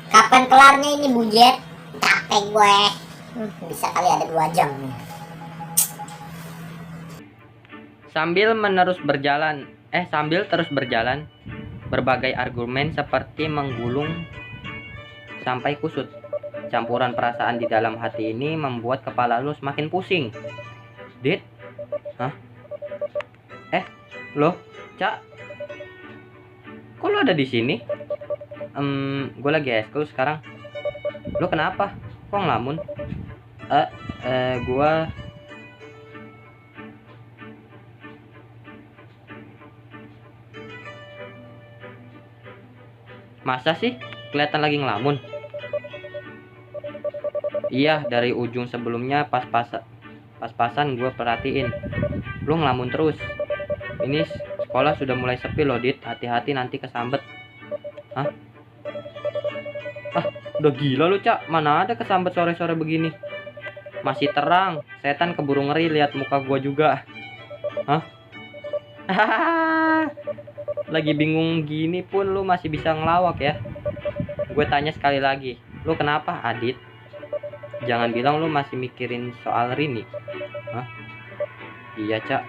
Kapan kelarnya ini bujet? Capek gue. Bisa kali ada 2 jam. Sambil terus berjalan, berbagai argumen seperti menggulung sampai kusut. Campuran perasaan di dalam hati ini membuat kepala lu semakin pusing. Dit? Hah? Loh, Cak? Kok lu ada di sini? Gue lagi eskul sekarang. Lu kenapa? Kok ngelamun? Gua Masa sih? Kelihatan lagi ngelamun. Iya, dari ujung sebelumnya pas-pasan gue perhatiin. Lu ngelamun terus. Ini sekolah sudah mulai sepi loh, Dit. Hati-hati nanti kesambet. Hah? Udah gila lu, Cak. Mana ada kesambet sore-sore begini? Masih terang. Setan keburu ngeri lihat muka gua juga. Hah? Lagi bingung gini pun lu masih bisa ngelawak ya. Gue tanya sekali lagi. Lu kenapa, Adit? Jangan bilang lu masih mikirin soal Rini. Hah? Iya, Cak.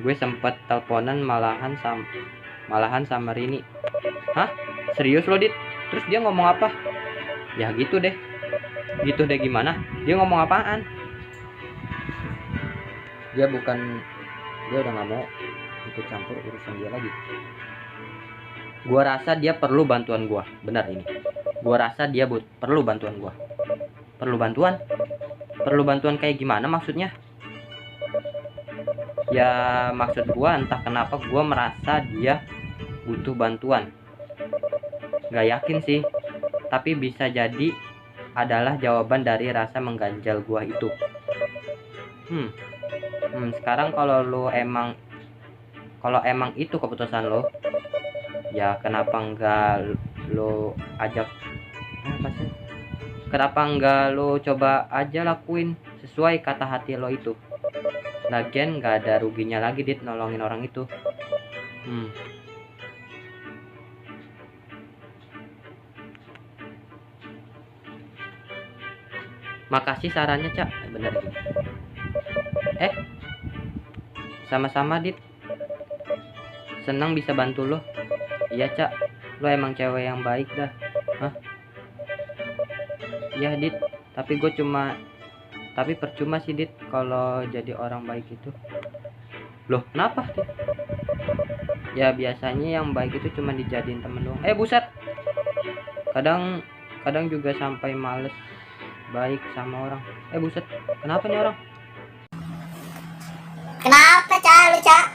Gue sempet teleponan malahan sama Rini. Hah? Serius lo, Dit? Terus dia ngomong apa? Ya gitu deh. Gitu deh gimana? Dia ngomong apaan? Dia udah gak mau ikut campur urusan dia lagi. Gua rasa dia perlu bantuan gua. Benar ini. Gua rasa dia perlu bantuan gua. Perlu bantuan? Perlu bantuan kayak gimana maksudnya? Ya maksud gua entah kenapa gua merasa dia butuh bantuan. Gak yakin sih, tapi bisa jadi adalah jawaban dari rasa mengganjal gua itu. Sekarang kalau emang itu keputusan lo, ya kenapa enggak lo ajak kenapa enggak lo coba aja lakuin sesuai kata hati lo itu. Lagian nggak ada ruginya lagi, Dit, nolongin orang itu. Makasih sarannya, Cak. Bener ini. Sama-sama, Dit. Senang bisa bantu lo. Iya, Cak. Lo emang cewek yang baik dah. Hah? Iya, Dit. Tapi percuma sih, Dit, kalau jadi orang baik itu. Loh, kenapa, Dit? Ya biasanya yang baik itu cuma dijadiin temen doang. Buset. Kadang juga sampai males baik sama orang. Buset. Kenapa nih orang? Kenapa, Cak? Lu, Cak?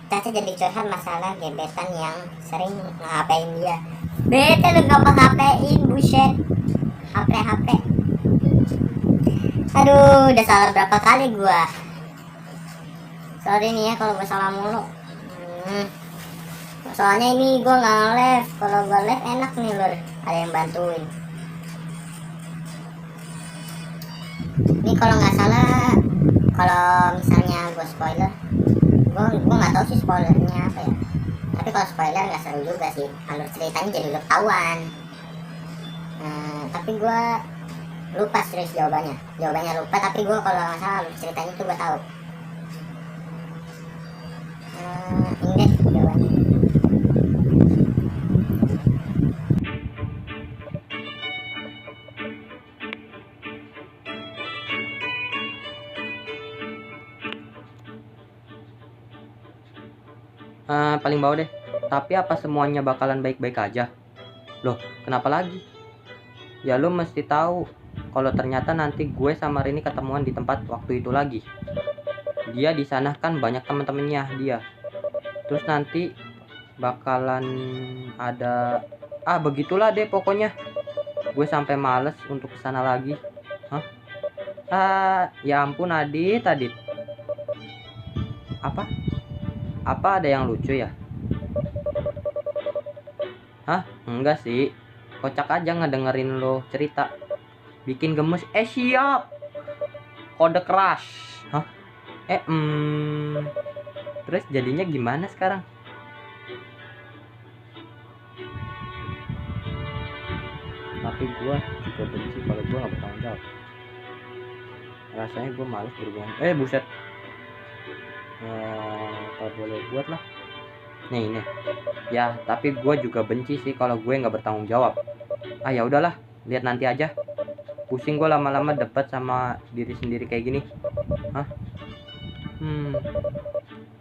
Caca jadi curhat masalah gebetan yang sering nge-HP-in dia. Bete lu ngapa-ngapain, buset. HP. Aduh, udah salah berapa kali gua. Sorry nih ya kalau gua salah mulu. Soalnya ini gua nggak nge-live. Kalau gua live enak nih, Lur. Ada yang bantuin. Ini kalau nggak salah, kalau misalnya gue spoiler, gue nggak tahu sih spoilernya apa ya. Tapi kalau spoiler nggak seru juga sih, alur ceritanya jadi udah ketahuan. Tapi gue lupa serius jawabannya lupa. Tapi gue kalau nggak salah alur ceritanya tuh gue tahu. Ini deh jawabannya. Paling bawah deh. Tapi apa semuanya bakalan baik-baik aja? Loh, kenapa lagi? Ya lo mesti tahu kalau ternyata nanti gue sama Rini ketemuan di tempat waktu itu lagi. Dia di sana kan banyak temen-temennya dia. Terus nanti bakalan ada begitulah deh pokoknya. Gue sampai males untuk kesana lagi. Ya ampun, Adit. Apa ada yang lucu ya? Hah? Enggak sih. Kocak aja ngedengerin lo cerita. Bikin gemes. Siap. Kode keras. Hah? Terus jadinya gimana sekarang? Tapi gue juga benci kalau gue gak bertanggung jawab. Rasanya gue males berhubungan. Buset. Apa boleh buat lah. Nih. Ya, tapi gue juga benci sih kalau gue nggak bertanggung jawab. Ya udahlah, lihat nanti aja. Pusing gue lama-lama debat sama diri sendiri kayak gini. Hah?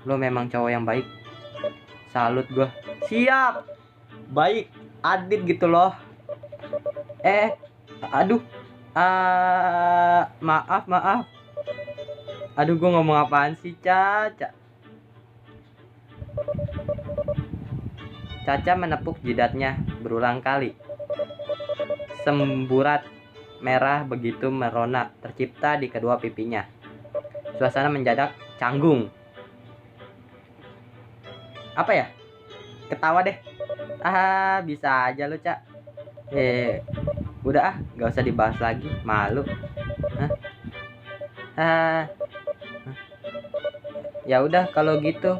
Lo memang cowok yang baik. Salut gue. Siap. Baik, Adit gitu loh. Aduh. Maaf. Aduh, gue ngomong apaan sih, Caca? Caca menepuk jidatnya berulang kali. Semburat merah begitu merona tercipta di kedua pipinya. Suasana mendadak canggung. Apa ya? Ketawa deh. Bisa aja lu, Cak. Udah gak usah dibahas lagi. Malu. Ya udah kalau gitu.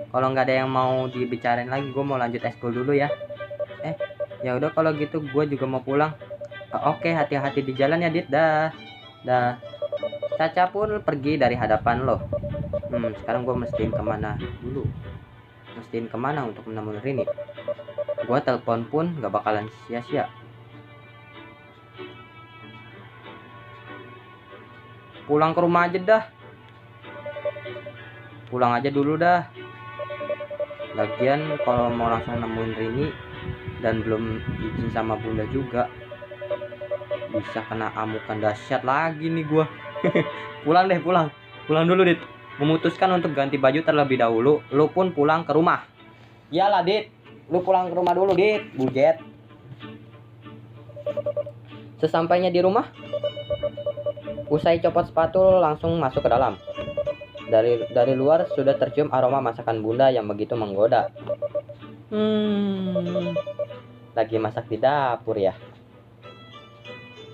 Kalau nggak ada yang mau dibicarain lagi, gue mau lanjut eskul dulu ya. Ya udah kalau gitu, gue juga mau pulang. Oke, hati-hati di jalan ya, Dit. Dah. Caca pun pergi dari hadapan lo. Sekarang gue mestiin kemana dulu? Mestiin kemana untuk menemui Rini? Gue telepon pun gak bakalan sia-sia. Pulang ke rumah aja dah. Pulang aja dulu dah. Lagian kalau mau langsung nemuin Rini dan belum izin sama bunda juga, bisa kena amukan dahsyat lagi nih gua. Pulang dulu, Dit. Memutuskan untuk ganti baju terlebih dahulu. Lu pun pulang ke rumah. Iyalah, Dit. Lu pulang ke rumah dulu, Dit. Bujet. Sesampainya di rumah, usai copot sepatu langsung masuk ke dalam. Dari luar sudah tercium aroma masakan bunda yang begitu menggoda. Lagi masak di dapur ya.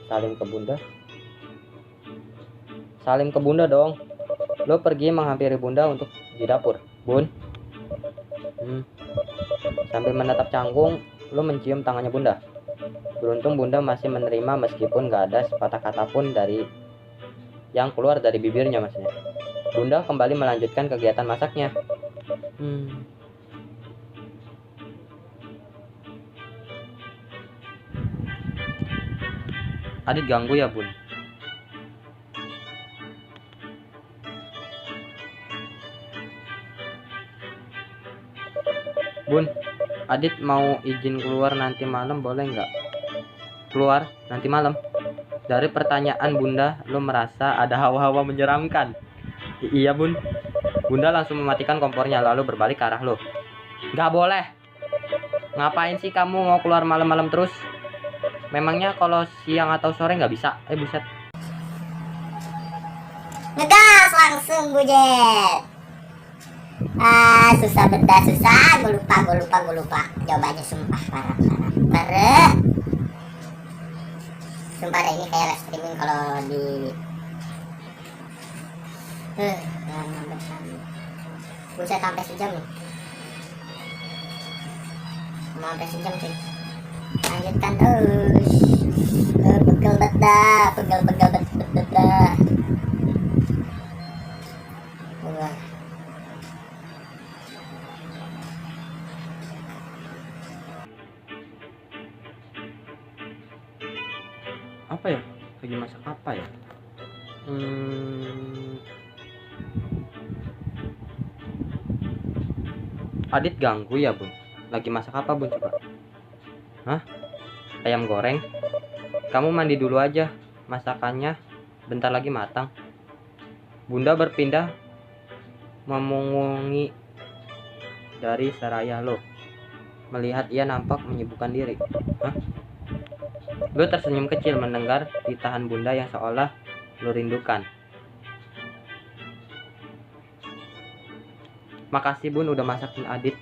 Salim ke bunda dong. Lo pergi menghampiri bunda untuk di dapur. Bun. Sambil menatap canggung, lo mencium tangannya bunda. Beruntung bunda masih menerima meskipun gak ada sepatah kata pun dari yang keluar dari bibirnya maksudnya. Bunda kembali melanjutkan kegiatan masaknya. Adit ganggu ya, Bun? Bun, Adit mau izin keluar nanti malam, boleh nggak? Keluar nanti malam? Dari pertanyaan bunda, lo merasa ada hawa-hawa menyeramkan. Iya, Bun. Bunda langsung mematikan kompornya lalu berbalik ke arah lo. Nggak boleh. Ngapain sih kamu mau keluar malam-malam terus? Memangnya kalau siang atau sore nggak bisa? Buset. Ngegas langsung, Bujet. Susah beda, susah. Gue lupa. Jawabannya sumpah parah. Sumpah deh, ini kayak live streaming kalau di Buset, sampai sejam nih. Mau sampai sejam sih. Lanjutkan terus. Pegel bedah. Apa ya? Lagi masak apa ya? Adit ganggu ya, Bun? Lagi masak apa, Bun, coba? Ayam goreng? Kamu mandi dulu aja. Masakannya bentar lagi matang. Bunda berpindah memungungi dari seraya lo. Melihat ia nampak menyibukkan diri. Lo tersenyum kecil mendengar titahan bunda yang seolah lo rindukan. Makasih, Bun, udah masakin Adit.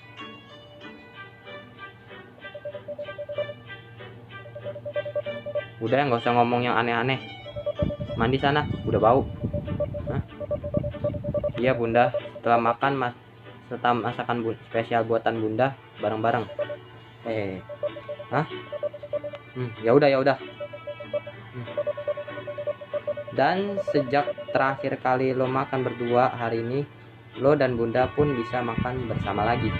Udah ya, nggak usah ngomong yang aneh-aneh. Mandi sana, udah bau. Hah? Iya bunda, setelah makan setelah masakan spesial buatan bunda bareng-bareng. Hah? Ya udah, ya udah. Dan sejak terakhir kali lo makan berdua hari ini, lo dan bunda pun bisa makan bersama lagi.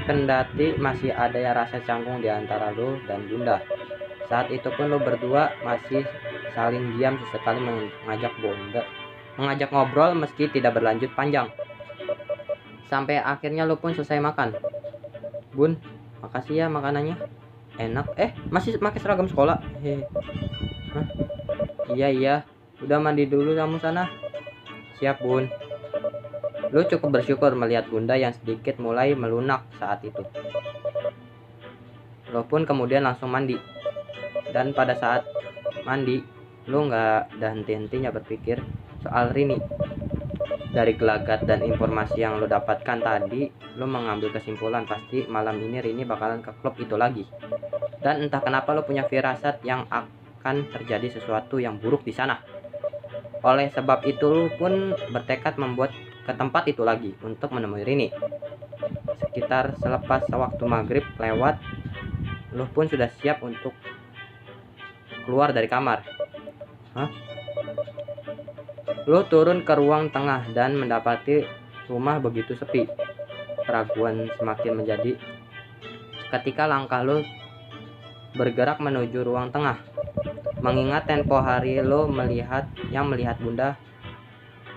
Kendati masih ada ya rasa canggung di antara lo dan bunda. Saat itu pun lo berdua masih saling diam sesekali mengajak ngobrol meski tidak berlanjut panjang. Sampai akhirnya lo pun selesai makan. Bun, makasih ya makanannya. Enak. Masih pakai seragam sekolah? Hah? Iya. Udah mandi dulu kamu sana. Siap, Bun. Lo cukup bersyukur melihat bunda yang sedikit mulai melunak saat itu. Lo pun kemudian langsung mandi. Dan pada saat mandi, lo nggak ada henti-hentinya berpikir soal Rini. Dari gelagat dan informasi yang lo dapatkan tadi, lo mengambil kesimpulan pasti malam ini Rini bakalan ke klub itu lagi. Dan entah kenapa lo punya firasat yang akan terjadi sesuatu yang buruk di sana. Oleh sebab itu lo pun bertekad membuat ke tempat itu lagi untuk menemui Rini. Sekitar selepas waktu maghrib lewat, lo pun sudah siap untuk keluar dari kamar. Lo turun ke ruang tengah dan mendapati rumah begitu sepi. Keraguan semakin menjadi ketika langkah lo bergerak menuju ruang tengah. Mengingat tempo hari lo melihat bunda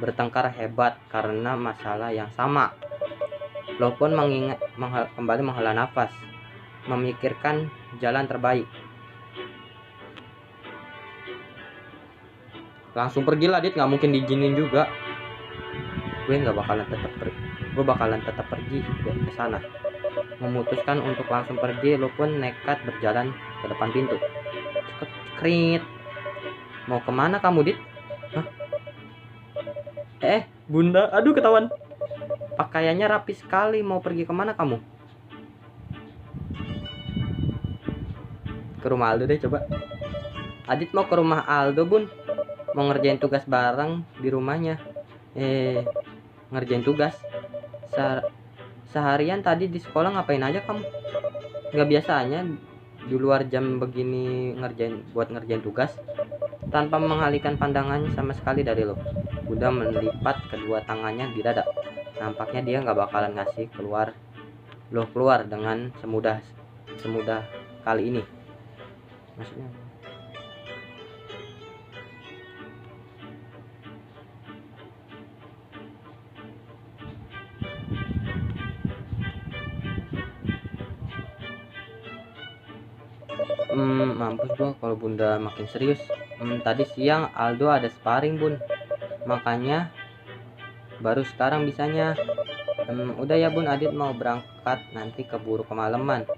bertengkar hebat karena masalah yang sama. Lo pun kembali menghela nafas, memikirkan jalan terbaik. Langsung pergilah Dit, nggak mungkin diizinin juga. Gue bakalan tetap pergi ke sana. Memutuskan untuk langsung pergi, lo pun nekat berjalan ke depan pintu. Krit. Mau kemana kamu Dit? Bunda, aduh ketahuan. Pakaiannya rapi sekali, mau pergi kemana kamu? Ke rumah Aldo deh coba. Adit mau ke rumah Aldo Bun, mau ngerjain tugas bareng di rumahnya. Ngerjain tugas. Seharian tadi di sekolah ngapain aja kamu? Nggak biasanya di luar jam begini ngerjain tugas. Tanpa mengalihkan pandangannya sama sekali dari lo, Bunda melipat kedua tangannya di dada. Nampaknya dia nggak bakalan ngasih keluar dengan semudah kali ini. Maksudnya mampus gua kalau bunda makin serius. Tadi siang Aldo ada sparring bun, makanya baru sekarang bisanya. Udah ya bun, Adit mau berangkat, nanti keburu kemalaman.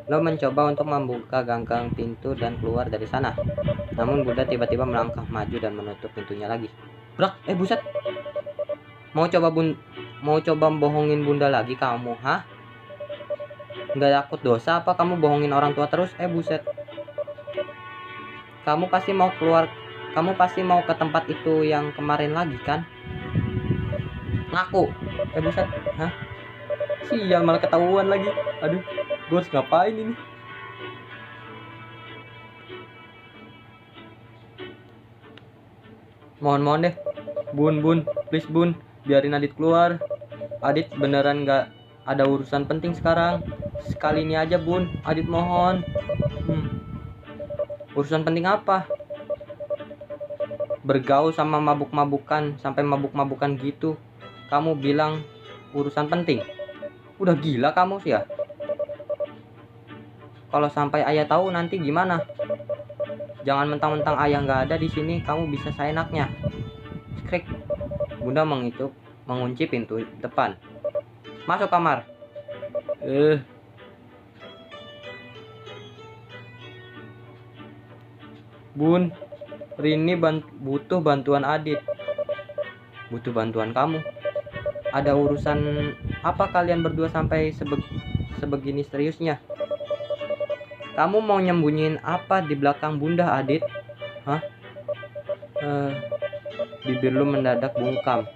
Lo mencoba untuk membuka ganggang pintu dan keluar dari sana, namun bunda tiba-tiba melangkah maju dan menutup pintunya lagi. Brak, buset, mau coba bohongin bunda lagi kamu, hah? Nggak takut dosa apa kamu bohongin orang tua terus? Buset, kamu pasti mau ke tempat itu yang kemarin lagi kan? Ngaku. Buset, hah? Sial, malah ketahuan lagi. Aduh, gue harus ngapain ini? Mohon deh, bun, please bun, biarin Adit keluar. Adit beneran nggak ada urusan penting sekarang. Sekali ini aja bun, Adit mohon. Urusan penting apa? Bergaul sama mabuk-mabukan, sampai mabuk-mabukan gitu. Kamu bilang urusan penting? Udah gila kamu sih ya? Kalau sampai ayah tahu nanti gimana? Jangan mentang-mentang ayah nggak ada di sini, kamu bisa seenaknya. Skrik. Bunda mengunci pintu depan. Masuk kamar. Bun, Rini butuh bantuan Adit. Butuh bantuan kamu? Ada urusan apa kalian berdua sampai sebegini seriusnya? Kamu mau nyembunyiin apa di belakang bunda, Adit? Hah? Bibir lu mendadak bungkam.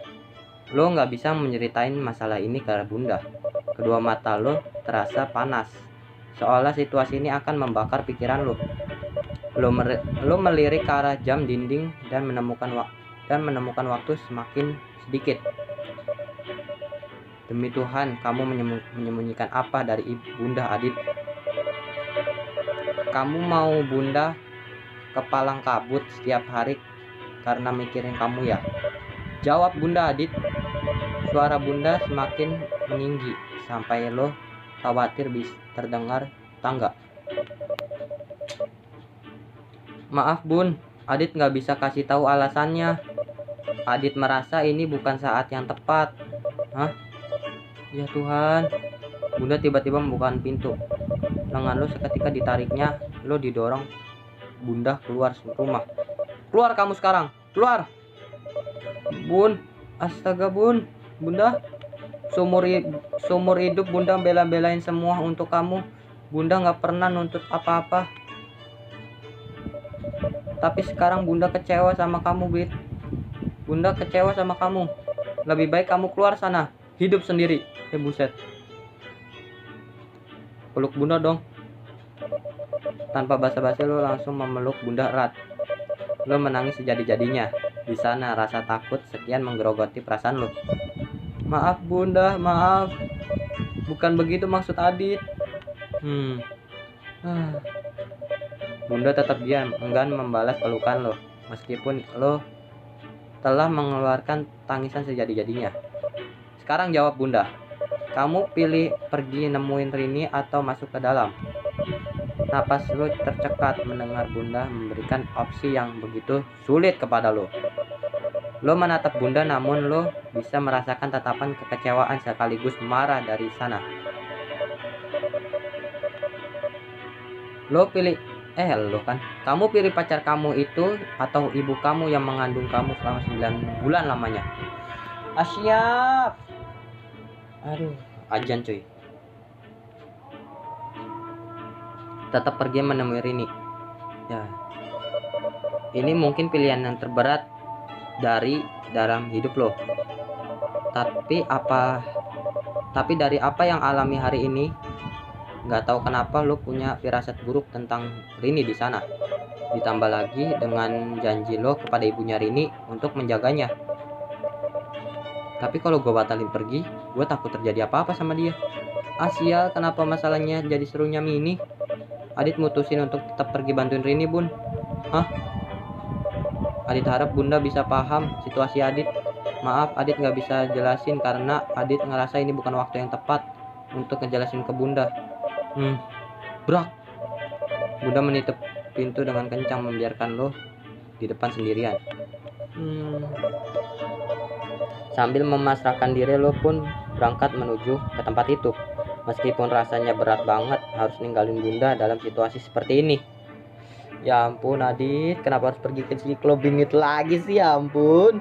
Lo nggak bisa menceritain masalah ini ke bunda. Kedua mata lo terasa panas, seolah situasi ini akan membakar pikiran lo. Lo melirik ke arah jam dinding dan menemukan waktu semakin sedikit. Demi Tuhan, kamu menyembunyikan apa dari bunda, Adit? Kamu mau bunda kepalang kabut setiap hari karena mikirin kamu ya? Jawab bunda, Adit. Suara bunda semakin meninggi sampai lo khawatir bisa terdengar tangga. Maaf bun, Adit nggak bisa kasih tahu alasannya. Adit merasa ini bukan saat yang tepat. Hah? Ya Tuhan. Bunda tiba-tiba membuka pintu. Lengan lo seketika ditariknya. Lo didorong bunda keluar rumah. Keluar kamu sekarang. Keluar. Bun. Astaga bun. Bunda. Seumur hidup bunda bela-belain semua untuk kamu. Bunda nggak pernah nuntut apa-apa. Tapi sekarang bunda kecewa sama kamu, Bit. Bunda kecewa sama kamu. Lebih baik kamu keluar sana. Hidup sendiri. Buset. Peluk bunda dong. Tanpa basa-basi lo langsung memeluk bunda erat. Lo menangis sejadi-jadinya. Di sana rasa takut sekian menggerogoti perasaan lo. Maaf bunda, maaf. Bukan begitu maksud Adit. Bunda tetap diam, enggan membalas pelukan lo, meskipun lo telah mengeluarkan tangisan sejadi-jadinya. Sekarang jawab bunda. Kamu pilih pergi nemuin Rini atau masuk ke dalam? Napas lo tercekat mendengar bunda memberikan opsi yang begitu sulit kepada lo. Lo menatap bunda namun lo bisa merasakan tatapan kekecewaan sekaligus marah dari sana. Lo kan. Kamu pilih pacar kamu itu atau ibu kamu yang mengandung kamu selama 9 bulan lamanya? Siap. Aduh, ajan cuy. Tetap pergi menemui Rini. Ya. Ini mungkin pilihan yang terberat dari dalam hidup lo. Tapi dari apa yang alami hari ini, nggak tahu kenapa lo punya firasat buruk tentang Rini di sana. Ditambah lagi dengan janji lo kepada ibunya Rini untuk menjaganya. Tapi kalau gue batalin pergi, gue takut terjadi apa-apa sama dia. Sial, kenapa masalahnya jadi serunya Mini? Adit mutusin untuk tetap pergi bantuin Rini bun. Hah? Adit harap bunda bisa paham situasi Adit. Maaf, Adit nggak bisa jelasin karena Adit ngerasa ini bukan waktu yang tepat untuk ngejelasin ke bunda. Brak. Bunda menitup pintu dengan kencang membiarkan lo di depan sendirian. Sambil memasrahkan diri lo pun berangkat menuju ke tempat itu. Meskipun rasanya berat banget harus ninggalin bunda dalam situasi seperti ini. Ya ampun Adit, kenapa harus pergi ke Ciklo bingit lagi sih, ya ampun.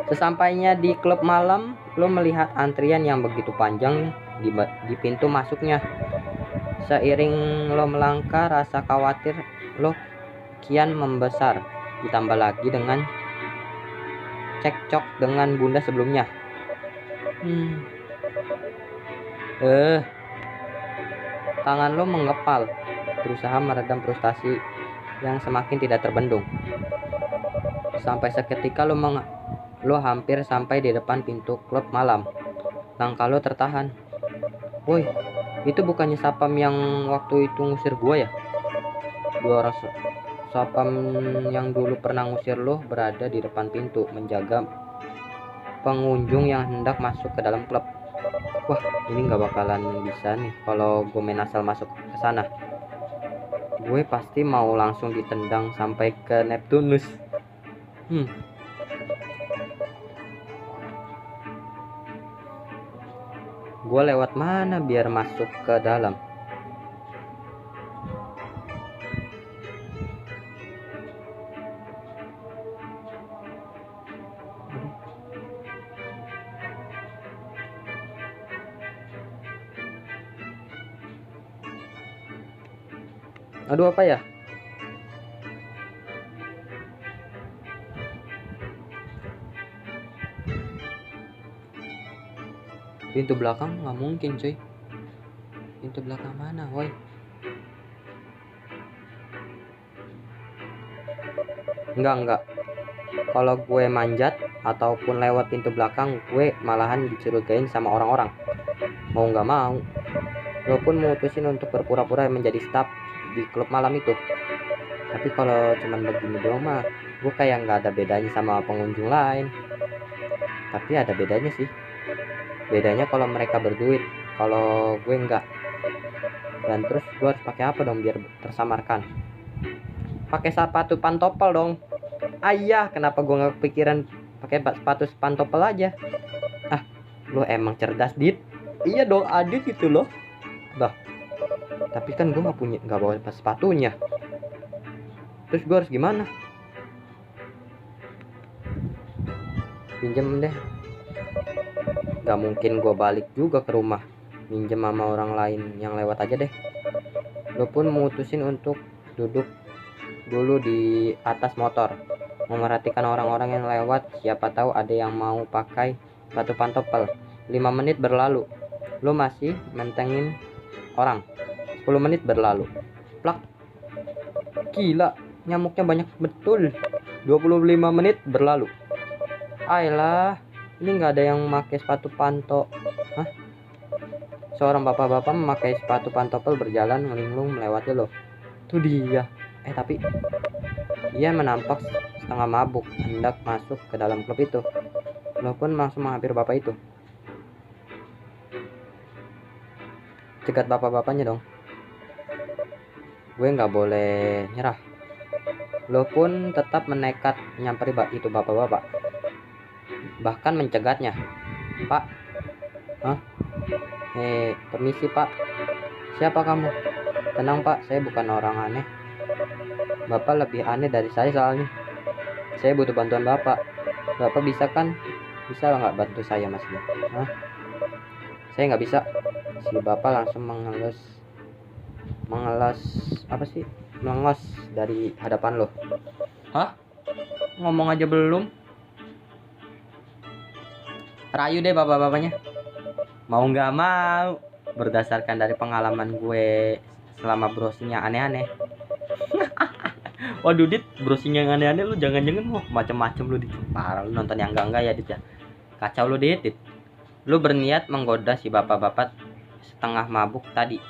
Sesampainya di klub malam, lo melihat antrian yang begitu panjang di pintu masuknya. Seiring lo melangkah, rasa khawatir lo kian membesar. Ditambah lagi dengan cekcok dengan bunda sebelumnya. Tangan lo mengepal, berusaha meredam frustasi yang semakin tidak terbendung. Sampai seketika lo hampir sampai di depan pintu klub malam. Langkah lo tertahan. Woi, itu bukannya Sapam yang waktu itu ngusir gua ya? Dua orang Sapam yang dulu pernah ngusir lo berada di depan pintu menjaga pengunjung yang hendak masuk ke dalam klub. Wah, ini nggak bakalan bisa nih kalau gue main asal masuk ke sana. Gue pasti mau langsung ditendang sampai ke Neptunus. Gue lewat mana biar masuk ke dalam? Aduh, apa ya? Pintu belakang nggak mungkin cuy. Pintu belakang mana woi? Enggak. Kalau gue manjat ataupun lewat pintu belakang, gue malahan dicurigain sama orang-orang. Mau nggak mau, gue pun mutusin untuk berpura-pura menjadi staff di klub malam itu. Tapi kalau cuman begini doang mah, gue kayak nggak ada bedanya sama pengunjung lain. Tapi ada bedanya sih. Bedanya kalau mereka berduit, kalau gue enggak. Dan terus gue harus pakai apa dong biar tersamarkan? Pakai sepatu pantopel dong. Ayah, kenapa gue nggak kepikiran pakai sepatu pantopel aja? Ah, lo emang cerdas, Dit. Iya dong, Adit gitu loh. Bah, tapi kan gue nggak bawa sepatunya. Terus gue harus gimana? Pinjem deh. Gak mungkin gue balik juga ke rumah, minjem sama orang lain yang lewat aja deh. Gue pun memutusin untuk duduk dulu di atas motor, memerhatikan orang-orang yang lewat. Siapa tahu ada yang mau pakai sepatu pantopel. 5 menit berlalu, lo masih mentengin orang. 10 menit berlalu, plak, gila, nyamuknya banyak betul. 25 menit berlalu, ayolah, ini nggak ada yang pakai sepatu panto. Hah? Seorang bapak-bapak memakai sepatu pantopel berjalan melinglung melewati lo. Tuh dia. Tapi dia menampak setengah mabuk, hendak masuk ke dalam klub itu. Lo pun langsung menghampiri bapak itu. Cegat bapak-bapaknya dong. Gue nggak boleh nyerah. Lo pun tetap menekat menyamperi itu bapak-bapak. Bahkan mencegatnya. Pak, permisi pak, siapa kamu? Tenang pak, saya bukan orang aneh. Bapak lebih aneh dari saya soalnya. Saya butuh bantuan bapak. Bapak bisa kan? Bisa nggak bantu saya mas? Saya nggak bisa. Si bapak langsung mengelus melengos dari hadapan lo. Hah? Ngomong aja belum? Rayu deh bapak-bapaknya. Mau nggak mau, berdasarkan dari pengalaman gue selama browsing yang aneh-aneh. Waduh Dit, browsing yang aneh-aneh lu jangan-jangan macem-macem lu Dit. Parah, lu nonton yang enggak ya Dit ya. Kacau lu Dit. Lu berniat menggoda si bapak-bapak setengah mabuk tadi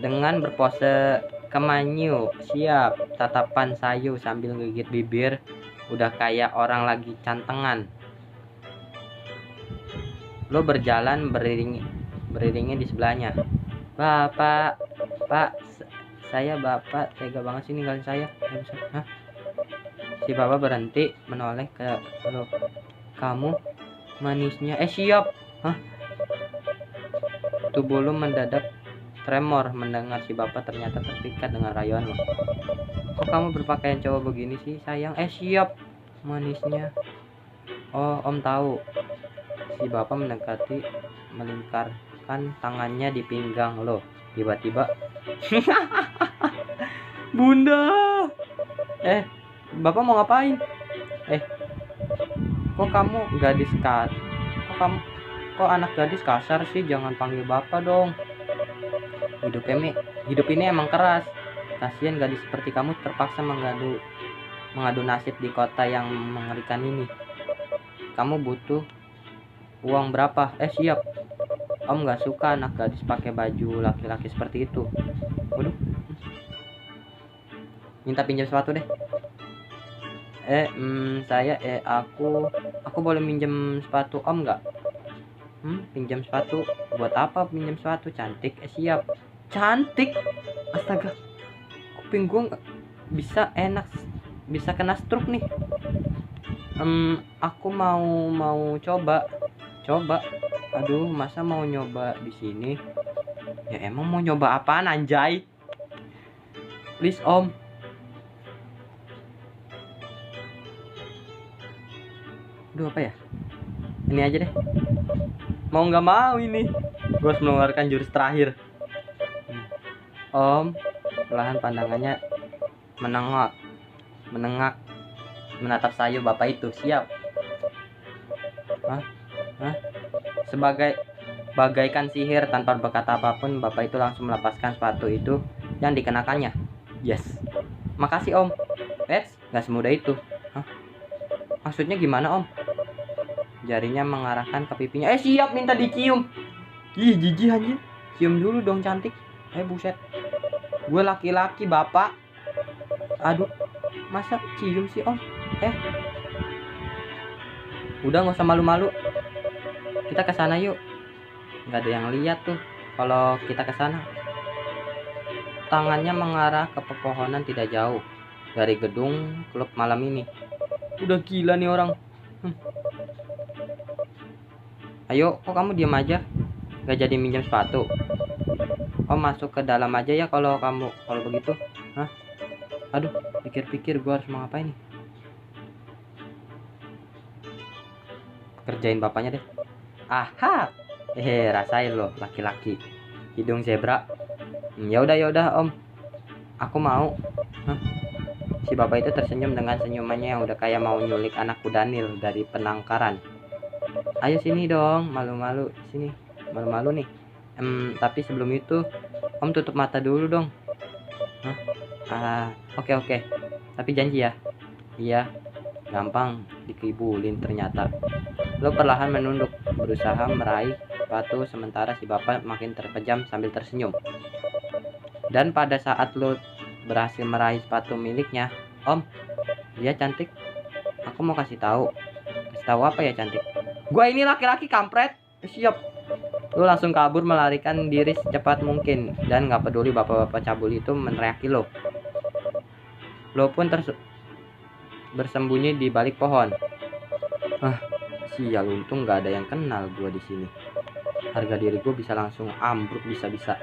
dengan berpose kemanyu, siap, tatapan sayu sambil gigit bibir, udah kayak orang lagi cantengan. Lo berjalan beriringi di sebelahnya. Bapak, pak, saya bapak, tega banget sih ninggalin saya. Hah? Si bapak berhenti menoleh ke lo. Kamu manisnya, siap. Hah? Tubuh lo mendadak tremor mendengar si bapak ternyata terpikat dengan rayuan lo. Kok kamu berpakaian cowok begini sih sayang? Siap manisnya. Oh, om tahu. Si bapak mendekati, melingkarkan tangannya di pinggang lo. Tiba-tiba Bunda. Bapak mau ngapain? Kok kamu gadis kok anak gadis kasar sih? Jangan panggil bapak dong. Hidup ini emang keras. Kasihan gadis seperti kamu terpaksa mengadu nasib di kota yang mengerikan ini. Kamu butuh uang berapa? Siap. Om nggak suka anak gadis pakai baju laki-laki seperti itu. Waduh. Minta pinjam sepatu deh. Aku boleh minjem sepatu om nggak? Pinjam sepatu. Buat apa pinjam sepatu? Cantik. Siap. Cantik. Astaga. Kuping gua bisa kena stroke nih. Aku mau coba. Aduh, masa mau nyoba di sini? Ya emang mau nyoba apaan anjay? Please om. Aduh, apa ya? Ini aja deh. Mau nggak mau ini. Gue harus mengeluarkan jurus terakhir. Om, perlahan pandangannya menengok, menatap saya. Bapak itu siap. Hah? Bagaikan sihir, tanpa berkata apapun, bapak itu langsung melepaskan sepatu itu yang dikenakannya. Yes. Makasih om. Gak semudah itu. Hah? Maksudnya gimana om? Jarinya mengarahkan ke pipinya. Siap minta dicium. Ih, jijik anjir. Cium dulu dong cantik. Buset. Gue laki-laki bapak. Aduh, masa cium sih om? Udah gak usah malu-malu. Kita ke sana yuk. Gak ada yang lihat tuh kalau kita ke sana. Tangannya mengarah ke pepohonan tidak jauh dari gedung klub malam ini. Udah gila nih orang. Ayo, kok kamu diam aja? Gak jadi minjem sepatu? Om masuk ke dalam aja ya kalau begitu. Aduh, pikir-pikir gue harus mau ngapain nih. Kerjain bapaknya deh. Aha. Rasain lo laki-laki hidung zebra. Ya udah om, aku mau. Si bapak itu tersenyum dengan senyumannya yang udah kayak mau nyulik anakku Daniel dari penangkaran. Ayo sini dong, malu-malu sini, malu-malu nih. Tapi sebelum itu om tutup mata dulu dong. Oke. Tapi janji ya. Iya. Gampang dikibulin ternyata. Lo perlahan menunduk, berusaha meraih sepatu, sementara si bapak makin terpejam sambil tersenyum. Dan pada saat lo berhasil meraih sepatu miliknya, om, dia cantik. Aku mau kasih tahu. Kasih tahu apa ya cantik? Gua ini laki-laki kampret. Siap. Lo langsung kabur melarikan diri secepat mungkin dan nggak peduli bapak-bapak cabul itu meneriaki lo. Lo pun bersembunyi di balik pohon. Sial, untung nggak ada yang kenal gue di sini. Harga diri gue bisa langsung ambruk bisa-bisa.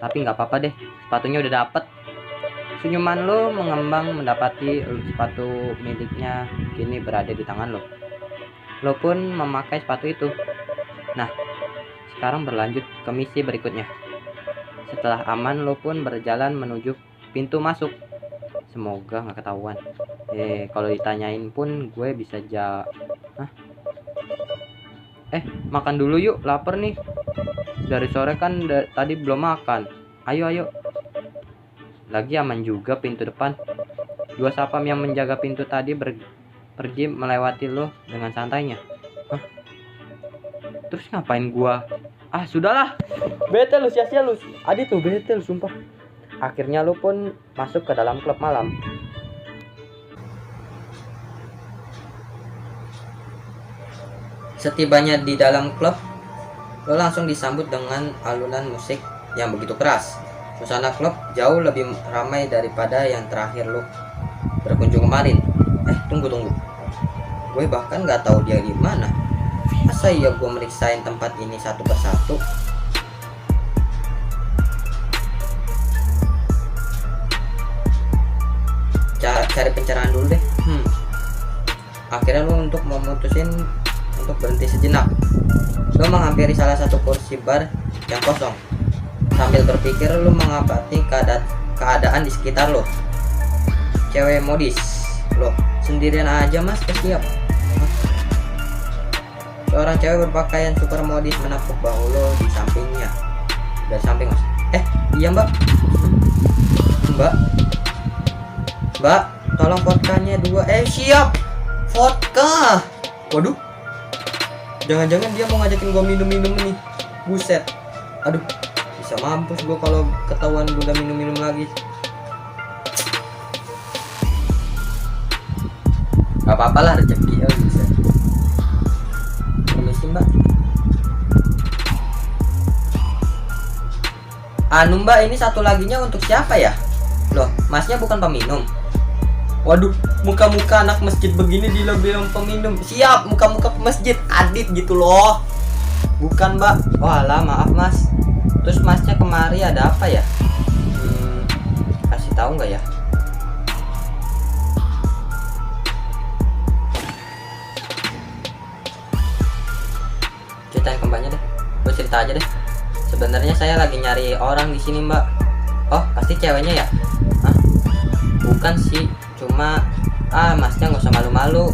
Tapi nggak apa-apa deh, sepatunya udah dapet. Senyuman lo mengembang mendapati sepatu miliknya kini berada di tangan lo. Lo pun memakai sepatu itu. Nah, sekarang berlanjut ke misi berikutnya. Setelah aman, lo pun berjalan menuju pintu masuk. Semoga nggak ketahuan. Kalau ditanyain pun gue bisa makan dulu yuk, lapar nih. Dari sore kan tadi belum makan. Ayo. Lagi aman juga pintu depan. Dua sapam yang menjaga pintu tadi pergi melewati lo dengan santainya. Terus ngapain gua? Sudahlah. Bete lu, sia-sia lu. Adit tuh bete lu, sumpah. Akhirnya lo pun masuk ke dalam klub malam. Setibanya di dalam klub, lo langsung disambut dengan alunan musik yang begitu keras. Suasana klub jauh lebih ramai daripada yang terakhir lo berkunjung kemarin. Tunggu. Gue bahkan nggak tahu dia di mana. Masa iya gue meriksain tempat ini satu persatu? Cari pencerahan dulu deh. Akhirnya lo untuk berhenti sejenak. Lo menghampiri salah satu kursi bar yang kosong. Sambil berpikir, lo mengamati keadaan di sekitar lo. Cewek modis. Lo sendirian aja mas, siap. Seorang cewek berpakaian super modis menepuk bahu lo di sampingnya. Dari samping mas. Iya mbak. Mbak, tolong vodkanya 2. Siap. Vodka. Waduh. Jangan-jangan dia mau ngajakin gue minum-minum nih. Buset. Aduh, bisa mampus gue kalau ketahuan gue udah minum-minum lagi. Gak apa-apa lah, rezeki ya bisa. Permisi mbak. Mbak, ini satu laginya untuk siapa ya? Loh, masnya bukan peminum. Waduh, muka-muka anak masjid begini dibilang peminum. Siap, muka-muka masjid Adit gitu loh. Bukan mbak. Walah, maaf mas. Terus masnya kemari ada apa ya? Kasih tahu nggak ya? Ceritain ke mbaknya deh. Gue cerita aja deh. Sebenarnya saya lagi nyari orang di sini mbak. Oh, pasti ceweknya ya? Hah? Bukan sih, cuma masnya nggak usah malu-malu.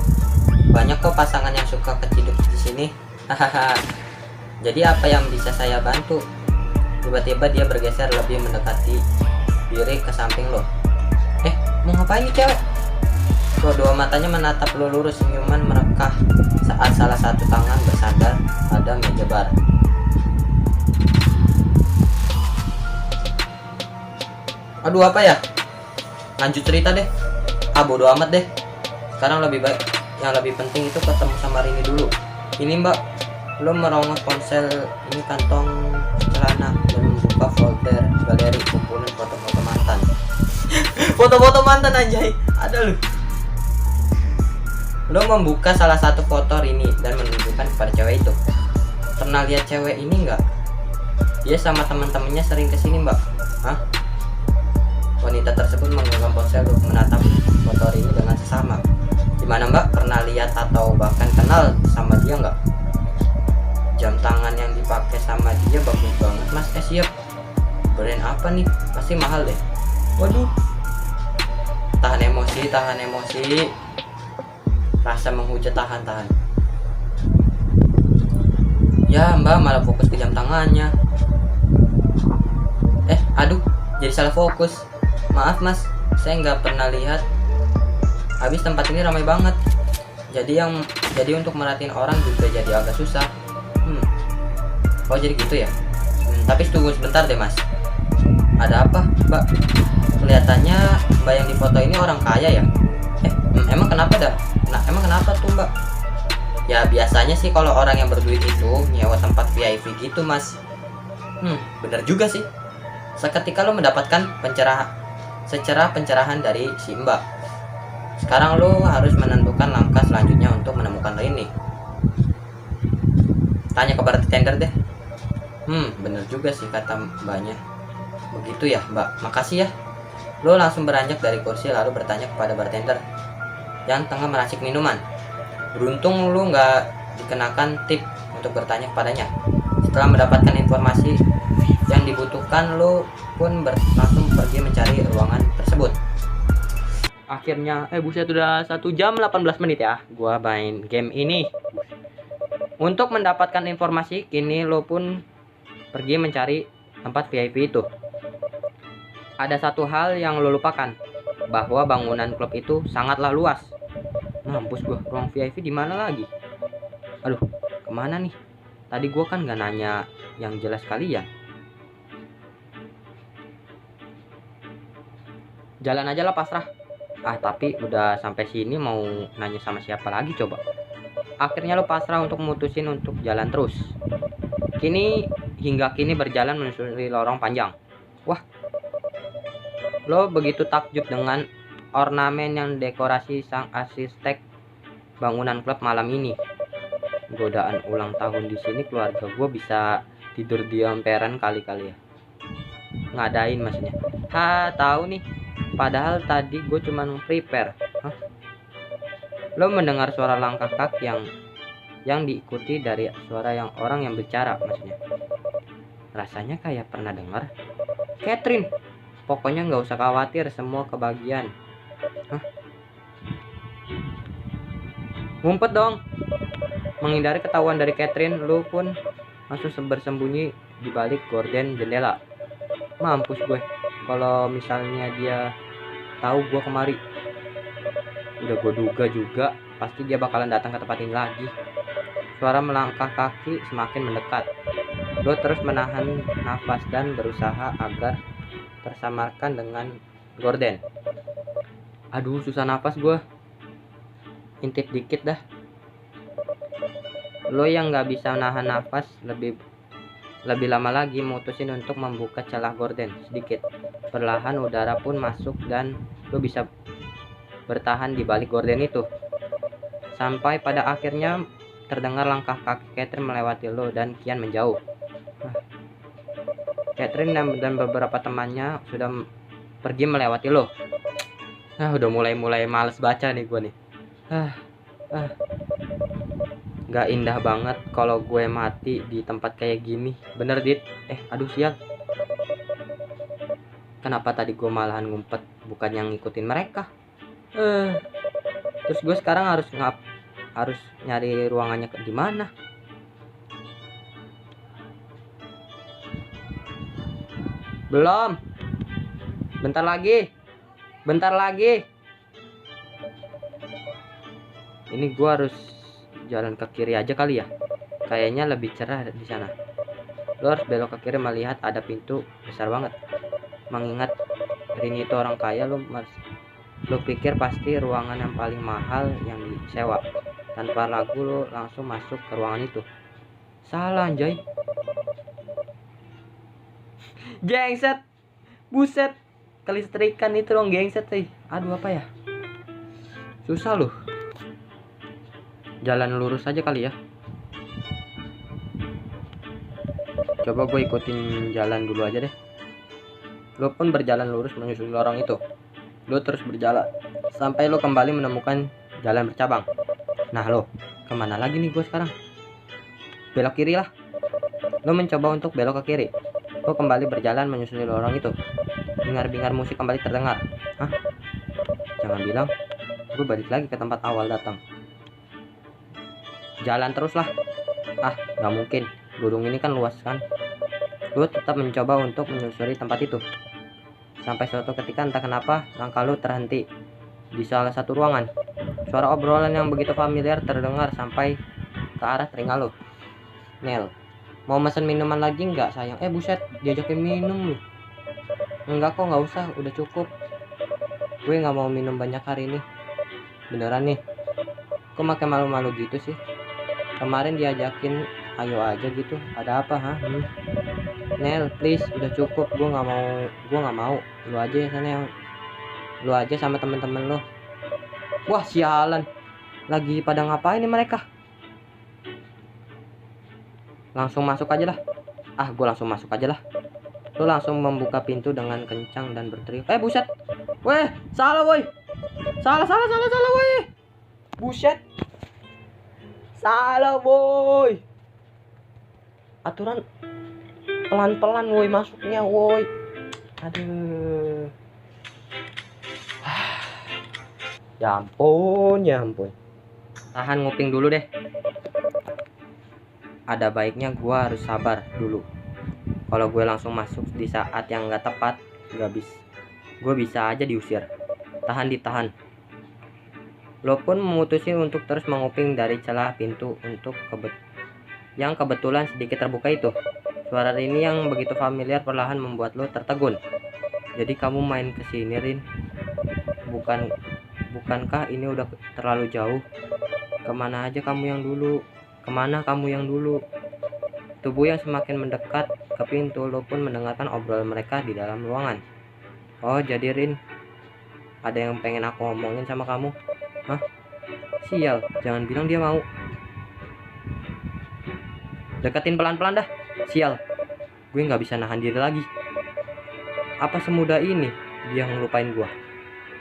Banyak kok pasangan yang suka keciduk di sini. Hahaha. Jadi apa yang bisa saya bantu? Tiba-tiba dia bergeser lebih mendekati diri ke samping lo. Mau ngapain nih cewek? Kedua matanya menatap lo lurus, senyuman merekah saat salah satu tangan bersandar pada meja bar. Aduh, apa ya? Lanjut cerita deh. Bodo amat deh. Sekarang lebih baik, yang lebih penting itu ketemu sama Rini dulu. Ini mbak, lo merongos ponsel ini kantong celana dan membuka folder galeri kumpulan foto-foto mantan. Foto-foto mantan anjay. Ada lu. Lo membuka salah satu foto Rini dan menunjukkan kepada cewek itu. Pernah lihat cewek ini nggak? Dia sama teman-temannya sering kesini mbak. Hah? Wanita tersebut menggenggam ponsel untuk menatap foto Rini dengan sesama. Gimana mbak? Pernah lihat atau bahkan kenal sama dia nggak? Jam tangan yang dipakai sama dia bagus banget mas. Siap. Brand apa nih? Pasti mahal deh. Waduh. Tahan emosi. Rasa menghujat, tahan. Ya mbak malah fokus ke jam tangannya. Aduh, jadi salah fokus. Maaf mas, saya nggak pernah lihat. Habis tempat ini ramai banget. Jadi untuk merhatiin orang juga jadi agak susah. Oh jadi gitu ya. Tapi tunggu sebentar deh mas. Ada apa mbak? Kelihatannya mbak yang di foto ini orang kaya ya. Emang kenapa dah? Emang kenapa tuh mbak? Ya biasanya sih kalau orang yang berduit itu nyewa tempat VIP gitu mas. Bener juga sih. Seketika lo mendapatkan pencerahan dari si mbak. Sekarang lo harus menentukan langkah selanjutnya untuk menemukan Rini. Tanya ke bartender deh. Bener juga sih kata mbaknya. Begitu ya mbak, makasih ya. Lo langsung beranjak dari kursi lalu bertanya kepada bartender yang tengah meracik minuman. Beruntung lo nggak dikenakan tip untuk bertanya kepadanya. Setelah mendapatkan informasi yang dibutuhkan, lo pun langsung pergi mencari ruangan tersebut. Akhirnya, buset udah 1 jam 18 menit ya gua main game ini. Untuk mendapatkan informasi, kini lo pun pergi mencari tempat VIP itu. Ada satu hal yang lo lupakan, bahwa bangunan klub itu sangatlah luas. Mampus gua, ruang VIP di mana lagi? Aduh, kemana nih? Tadi gua kan nggak nanya yang jelas kalian. Jalan aja lah pasrah. Tapi udah sampai sini mau nanya sama siapa lagi coba? Akhirnya lo pasrah untuk memutusin untuk jalan terus. Hingga kini berjalan menyusuri lorong panjang. Wah, lo begitu takjub dengan ornamen yang dekorasi sang arsitek bangunan klub malam ini. Godaan ulang tahun di sini keluarga gue bisa tidur di emperan kali-kali ya. Ngadain maksudnya. Tahu nih. Padahal tadi gue cuman prepare. Lo mendengar suara langkah kaki yang diikuti dari suara orang yang bicara maksudnya. Rasanya kayak pernah dengar. Catherine. Pokoknya nggak usah khawatir, semua kebagian. Ngumpet dong. Menghindari ketahuan dari Catherine, lo pun langsung bersembunyi di balik gorden jendela. Mampus gue. Kalau misalnya dia tahu gue kemari, udah gue duga juga pasti dia bakalan datang ke tempat ini lagi. Suara melangkah kaki semakin mendekat. Gue terus menahan nafas dan berusaha agar tersamarkan dengan gorden. Aduh, susah nafas gue. Intip dikit dah. Lo yang nggak bisa nahan nafas lebih lama lagi mutusin untuk membuka celah gorden sedikit. Perlahan udara pun masuk dan lo bisa bertahan di balik gorden itu. Sampai pada akhirnya terdengar langkah kaki Catherine melewati lo dan kian menjauh. Catherine dan beberapa temannya sudah pergi melewati lo. Udah mulai males baca nih gue nih. Gak indah banget kalau gue mati di tempat kayak gini. Bener dit. Aduh sial. Kenapa tadi gue malahan ngumpet bukan yang ngikutin mereka? Terus gue sekarang harus nyari ruangannya di mana? Belum. Bentar lagi. Ini gue harus jalan ke kiri aja kali ya. Kayaknya lebih cerah di sana. Lo harus belok ke kiri melihat ada pintu besar banget. Mengingat Rini itu orang kaya, lo pikir pasti ruangan yang paling mahal yang disewa. Tanpa ragu lo langsung masuk ke ruangan itu. Salah anjay. Gengset. Buset. Kelistrikan itu dong gengset sih. Aduh apa ya. Susah loh. Jalan lurus aja kali ya. Coba gue ikutin jalan dulu aja deh. Lo pun berjalan lurus menyusuri lorong itu. Lo terus berjalan sampai lo kembali menemukan jalan bercabang. Nah lo, kemana lagi nih gue sekarang? Belok kiri lah. Lo mencoba untuk belok ke kiri. Lo kembali berjalan menyusuri lorong itu. Bingar-bingar musik kembali terdengar. Hah? Jangan bilang gue balik lagi ke tempat awal datang. Jalan terus lah. Gak mungkin. Gunung ini kan luas kan. Lo tetap mencoba untuk menyusuri tempat itu. Sampai suatu ketika entah kenapa langkah lo terhenti di salah satu ruangan. Suara obrolan yang begitu familiar terdengar sampai ke arah telinga lo. Nel, mau mesen minuman lagi nggak sayang? Buset, diajakin minum lu. Enggak kok, nggak usah, udah cukup. Gue nggak mau minum banyak hari ini. Beneran nih. Kok makin malu-malu gitu sih? Kemarin diajakin ayo aja gitu. Ada apa Nel, please, udah cukup. Gue nggak mau. Lu aja ya sana yang. Lu aja sama temen-temen lo. Wah sialan. Lagi pada ngapain nih mereka? Langsung masuk aja lah. Gue langsung masuk aja lah. Lo langsung membuka pintu dengan kencang dan berteriak. Buset. Weh, salah woi. Salah woi. Buset. Salah woi. Aturan pelan-pelan woi masuknya woi. Aduh. Ya ampun. Tahan nguping dulu deh. Ada baiknya gue harus sabar dulu. Kalau gue langsung masuk di saat yang gak tepat, gue bisa aja diusir. Ditahan. Lo pun memutusin untuk terus menguping dari celah pintu untuk yang kebetulan sedikit terbuka itu. Suara Rini yang begitu familiar perlahan membuat lo tertegun. Jadi kamu main kesini Rin? Bukankah ini udah terlalu jauh? Kemana kamu yang dulu? Tubuh yang semakin mendekat ke pintu, lo pun mendengarkan obrolan mereka di dalam ruangan. Oh jadi Rin, ada yang pengen aku ngomongin sama kamu? Hah? Sial, jangan bilang dia mau. Deketin pelan-pelan dah. Sial, gue gak bisa nahan diri lagi. Apa semudah ini dia ngelupain gue?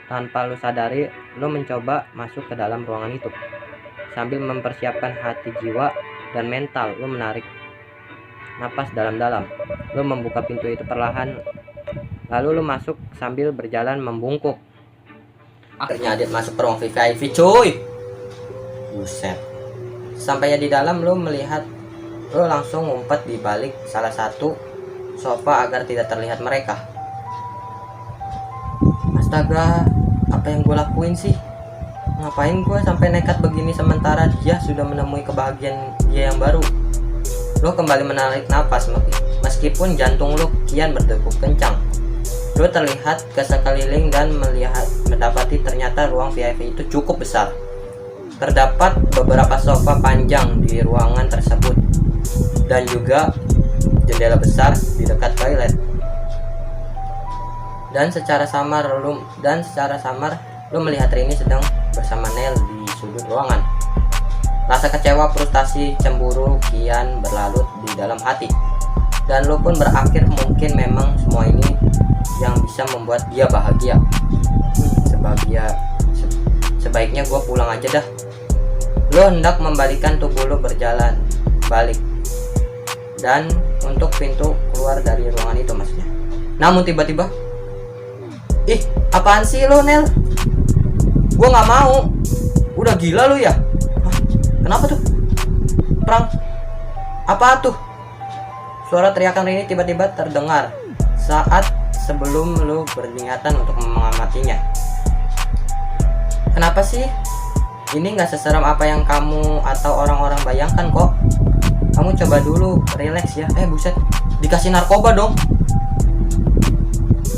Tanpa lo sadari, lo mencoba masuk ke dalam ruangan itu. Sambil mempersiapkan hati, jiwa, dan mental, lo menarik napas dalam-dalam. Lo membuka pintu itu perlahan. Lalu lo masuk sambil berjalan membungkuk. Akhirnya Adit masuk ke ruang VIP cuy. Buset. Sampainya di dalam, lo langsung ngumpet di balik salah satu sofa agar tidak terlihat mereka. Astaga, apa yang gue lakuin sih? Ngapain gue sampai nekat begini sementara dia sudah menemui kebahagiaan dia yang baru? Lo kembali menarik napas meskipun jantung lo kian berdegup kencang. Lo terlihat ke sekeliling dan mendapati ternyata ruang VIP itu cukup besar. Terdapat beberapa sofa panjang di ruangan tersebut dan juga jendela besar di dekat toilet. Dan secara samar lo melihat Rini sedang bersama Nel di sudut ruangan. Rasa kecewa, frustasi, cemburu kian berlarut di dalam hati. Dan lo pun berakhir mungkin memang semua ini yang bisa membuat dia bahagia. Sebaiknya gue pulang aja dah. Lo hendak membalikkan tubuh lo berjalan balik dan untuk pintu keluar dari ruangan itu maksudnya. Namun tiba-tiba Ih, apaan sih lo, Nel? Gue nggak mau. Udah gila lu ya? Hah? Kenapa tuh? Perang? Apa tuh? Suara teriakan Rini tiba-tiba terdengar saat sebelum lu berniatan untuk mengamatinya. Kenapa sih? Ini nggak seseram apa yang kamu atau orang-orang bayangkan kok. Kamu coba dulu relax ya. Buset, dikasih narkoba dong.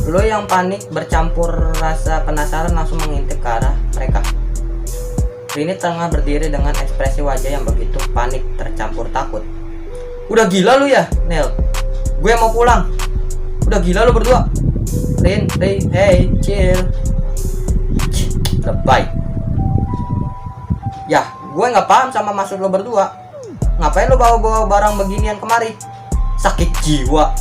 Lo yang panik bercampur rasa penasaran langsung mengintip ke arah mereka. Rini tengah berdiri dengan ekspresi wajah yang begitu panik tercampur takut. Udah gila lu ya, Nel? Gue mau pulang. Udah gila lu berdua. Rin, hey, chill. Lebay. Ya, gue nggak paham sama maksud lo berdua. Ngapain lo bawa-bawa barang beginian kemari? Sakit jiwa.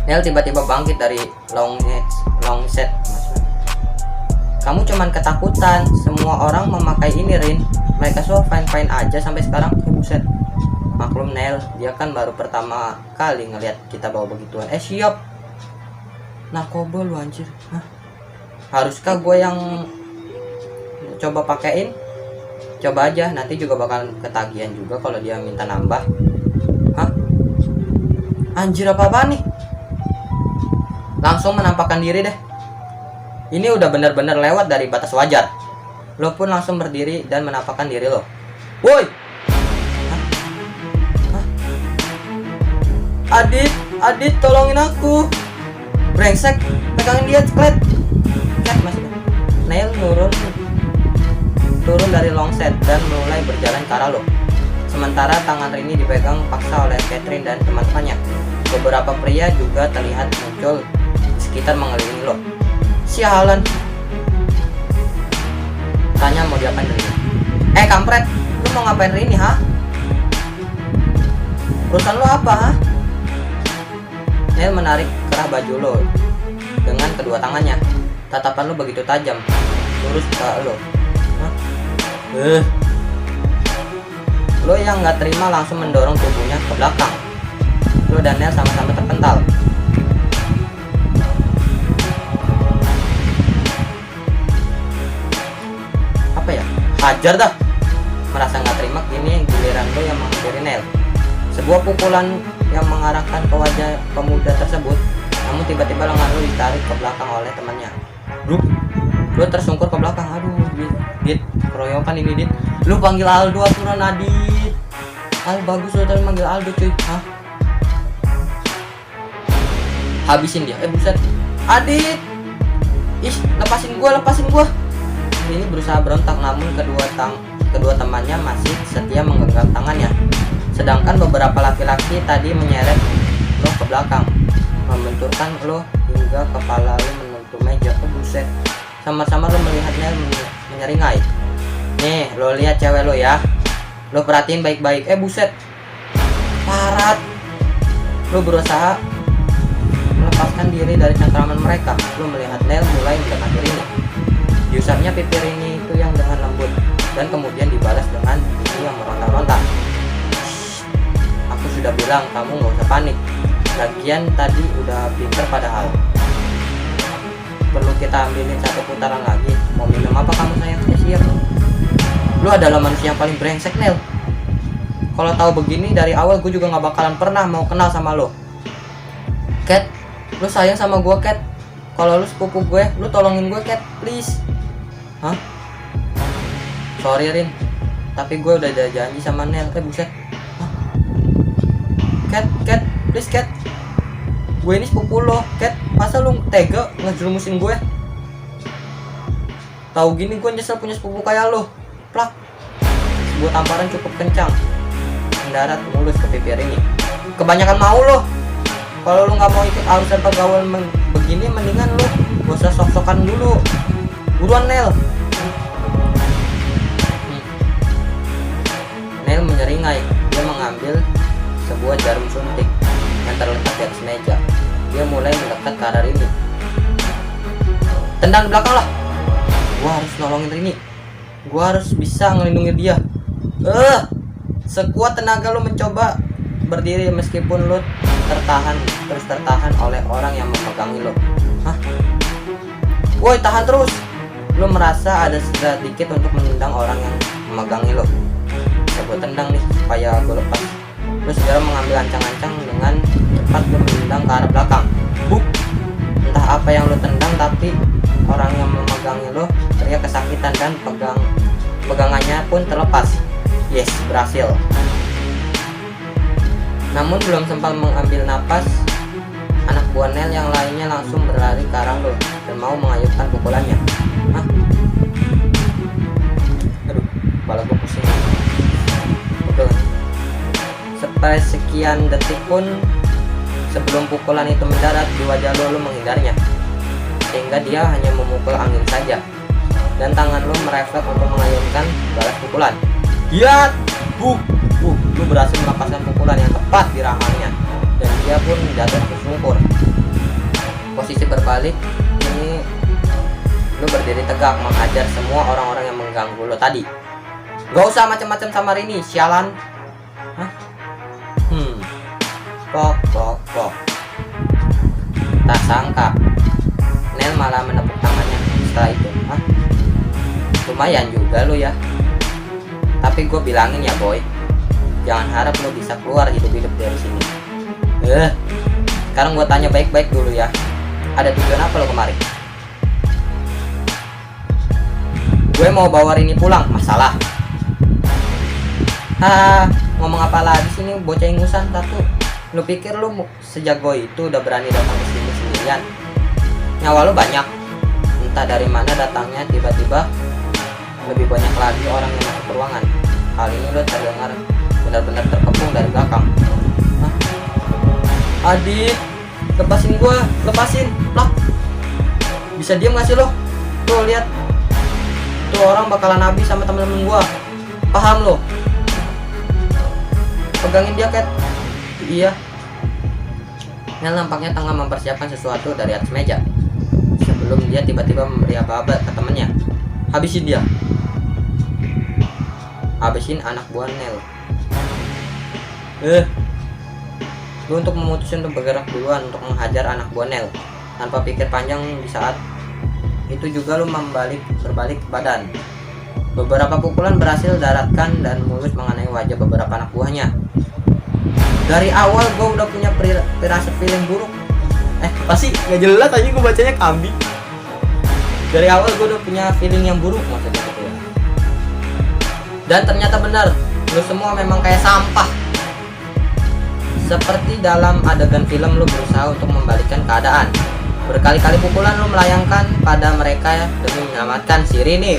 Nel tiba-tiba bangkit dari long set. Kamu cuman ketakutan. Semua orang memakai ini, Rin. Mereka semua fine-fine aja sampai sekarang. Buset. Maklum, Nel, dia kan baru pertama kali ngelihat kita bawa begituan. Siap. Narkoba lu anjir. Hah? Haruskah gue yang coba pakein? Coba aja, nanti juga bakal ketagihan juga kalau dia minta nambah. Hah? Anjir, apa-apaan nih? Langsung menampakkan diri deh. Ini udah bener-bener lewat dari batas wajar. Lo pun langsung berdiri dan menampakkan diri lo. Woi! Adit, tolongin aku. Brengsek, pegangin dia, Klet. Maksudnya. Neil turun dari long set dan mulai berjalan ke arah lo. Sementara tangan Rini dipegang paksa oleh Catherine dan teman-temannya. Beberapa pria juga terlihat muncul di sekitar mengelilingi lo. Sialan. Tanya mau diapain Rini. Kampret, lu mau ngapain Rini, ha? Urusan lo apa, ha? Neil menarik kerah baju lo dengan kedua tangannya. Tatapan lo begitu tajam, lurus ke lo. Lo yang nggak terima langsung mendorong tubuhnya ke belakang. Lo dan Neil sama-sama terpental. Apa ya? Hajar dah. Merasa nggak terima, kini giliran lo yang menghampiri Neil. Sebuah pukulan yang mengarahkan ke wajah pemuda tersebut, namun tiba-tiba lengan lu ditarik ke belakang oleh temannya. Bro, lu tersungkur ke belakang. Aduh, Dit, keroyokan ini, Dit. Lu panggil Aldo aturan, Adit. Bagus lu tadi manggil Aldo, cuy. Hah? Habisin dia. Buset. Adit. Lepasin gua. Ini berusaha berontak, namun kedua temannya masih setia menggenggam tangannya. Sedangkan beberapa laki-laki tadi menyeret lo ke belakang, membenturkan lo hingga kepala lo menyentuh meja. Buset. Sama-sama lo melihatnya menyeringai. Nih, lo lihat cewek lo ya. Lo perhatiin baik-baik. Buset. Parat. Lo berusaha melepaskan diri dari cengkraman mereka. Lo melihat Nel mulai mendekati Rini. Diusapnya pipi Rini itu yang dengan lembut, dan kemudian dibalas dengan ini yang meronta-ronta. Aku sudah bilang kamu nggak usah panik. Lagian tadi udah pinter padahal. Perlu kita ambilin satu putaran lagi. Mau minum apa kamu sayang? Siap. Lu adalah manusia yang paling brengsek, Nel. Kalau tahu begini dari awal gue juga nggak bakalan pernah mau kenal sama lo. Cat, lu sayang sama gue, Cat. Kalau lu sepupu gue, lu tolongin gue, Cat, please. Hah? Sorry, Rin. Tapi gue udah janji sama Nel. Buset. Cat, please, Cat. Gue ini sepupu lo, Cat. Masa lu tega ngejerumusin gue? Tahu gini gue nyesel punya sepupu kayak lo. Plak. Sebuah tamparan cukup kencang mendarat mulus ke pipi Rini. Kebanyakan mau lo. Kalau lu nggak mau ikut arusan pergaulan begini, mendingan lu gak usah sok-sokan dulu. Buruan, Nel. Nel menyeringai. Dia mengambil sebuah jarum suntik yang terletak di atas meja. Dia mulai mendekat ke arah Rini. Tendang di belakang lah. Gua harus nolongin Rini. Gua harus bisa ngelindungi dia. Sekuat tenaga lo mencoba berdiri meskipun lu terus tertahan oleh orang yang memegangi lo. Hah? Woi, tahan terus. Lu merasa ada sedikit untuk menendang orang yang memegangi lo. Ya gue tendang nih supaya gue lepas. Lu segera mengambil ancang-ancang dengan cepat lu menendang ke arah belakang. Buk. Entah apa yang lu tendang, tapi orang yang memegangi lo teriak kesakitan dan pegangannya pun terlepas. Yes, berhasil. Namun belum sempat mengambil napas, anak buah Nel yang lainnya langsung berlari ke arah lo dan mau mengayunkan pukulannya. Hah? Aduh, kepala gue pusing. Betul. Sampai sekian detik pun sebelum pukulan itu mendarat di wajah lo menghindarinya, sehingga dia hanya memukul angin saja, dan tangan lo merefleks untuk mengayunkan balas pukulan. Giat! Lu berhasil melepaskan pukulan yang tepat di rahangnya, dan dia pun jatuh tersungkur. Posisi berbalik, ini lu berdiri tegak menghajar semua orang-orang yang mengganggu lo tadi. Gak usah macam-macam sama Rini, sialan. Hah? Pok. Tak sangka Nel malah menepuk tangannya setelah itu. Hah? Lumayan juga lu ya. Tapi gue bilangin ya boy, jangan harap lo bisa keluar hidup-hidup dari sini. Sekarang gue tanya baik-baik dulu ya, ada tujuan apa lo kemari? Gue mau bawa Rini pulang, masalah. Ngomong apa lagi sini bocah ingusan satu. Lo pikir lo sejago itu udah berani datang ke sini sendirian? Nyawa lo banyak, entah dari mana datangnya tiba-tiba. Lebih banyak lagi orang yang masuk ke ruangan. Hal ini lo terdengar benar-benar terkepung dari belakang. Hah? Adit, lepasin gua, lepasin, plak. Bisa diam gak sih lo? Tuh lihat, tuh orang bakalan habis sama temen-temen gua. Paham lo? Pegangin dia, Kat. Iya. Nel nampaknya tengah mempersiapkan sesuatu dari atas meja sebelum dia tiba-tiba memberi aba-aba ke temennya. Habisin dia. Habisin anak buah Nel. Lu untuk memutuskan untuk bergerak duluan untuk menghajar anak buah Nel tanpa pikir panjang. Di saat itu juga lu berbalik badan. Beberapa pukulan berhasil daratkan dan mulus mengenai wajah beberapa anak buahnya. Dari awal gue udah punya firasat feeling buruk. Apa sih? Gak jelas aja gue bacanya kambing. Dari awal gue udah punya feeling yang buruk maksudnya gitu ya. Dan ternyata benar, lu semua memang kayak sampah. Seperti dalam adegan film, lu berusaha untuk membalikkan keadaan. Berkali-kali pukulan lu melayangkan pada mereka demi menyelamatkan si Rini.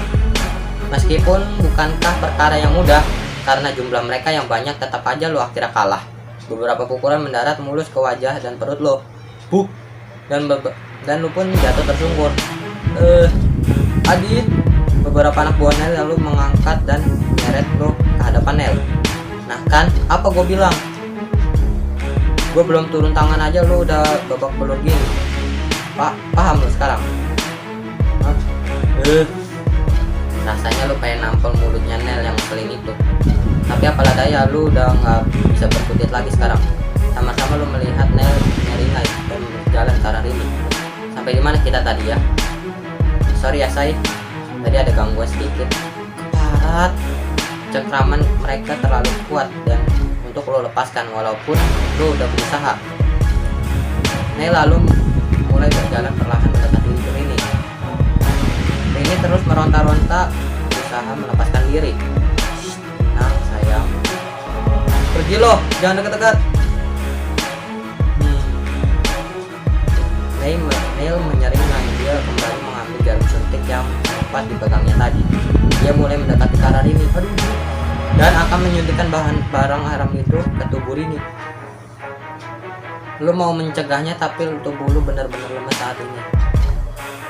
Meskipun bukankah perkara yang mudah, karena jumlah mereka yang banyak tetap aja lu akhirnya kalah. Beberapa pukulan mendarat mulus ke wajah dan perut lo. Buk. Dan lu pun jatuh tersungkur. Adit, beberapa anak buah Nel lalu mengangkat dan nyeret lo ke hadapan Nel. Nah kan, apa gue bilang? Gue belum turun tangan aja lo udah babak belur gini. Paham lo sekarang? Hah? Rasanya lo pengen nampol mulutnya Nel yang ngeselin itu. Tapi apalah daya, lu udah nggak bisa berkutit lagi sekarang. Sama-sama lu melihat Nel nyeringai dan berjalan ke arah Rini. Sampai di mana kita tadi ya? Sorry ya Say, tadi ada gangguan sedikit. Keparat, cengkraman mereka terlalu kuat dan untuk lo lepaskan walaupun lo udah berusaha. Nel lalu mulai berjalan perlahan mendekati Rini. Rini terus meronta-ronta berusaha melepaskan diri. Tenang sayang, pergi lo, jangan dekat-dekat. Neil menyeringai. Dia kembali mengambil jarum suntik yang sempat dipegangnya tadi. Dia mulai mendekati ke arah Rini. Dan akan menyuntikkan barang haram itu ke tubuh Rini. Lu mau mencegahnya tapi tubuh lu benar-benar lemas saat ini.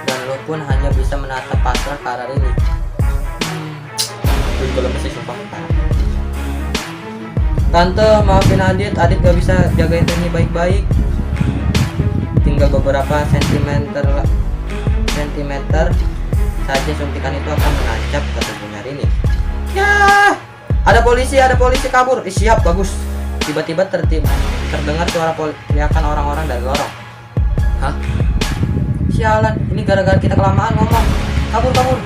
Dan lu pun hanya bisa menatap pasrah ke arah Rini. Gue lemes sih sumpah. Tante, maafin Adit gak bisa jagain Rini baik-baik. Tinggal beberapa sentimeter saja suntikan itu akan menancap ke tubuhnya Rini. Ya, ada polisi kabur. Siap, bagus. Tiba-tiba terdengar suara teriakan orang-orang dari lorong. Hah? Sialan, ini gara-gara kita kelamaan ngomong. Kabur, kabur.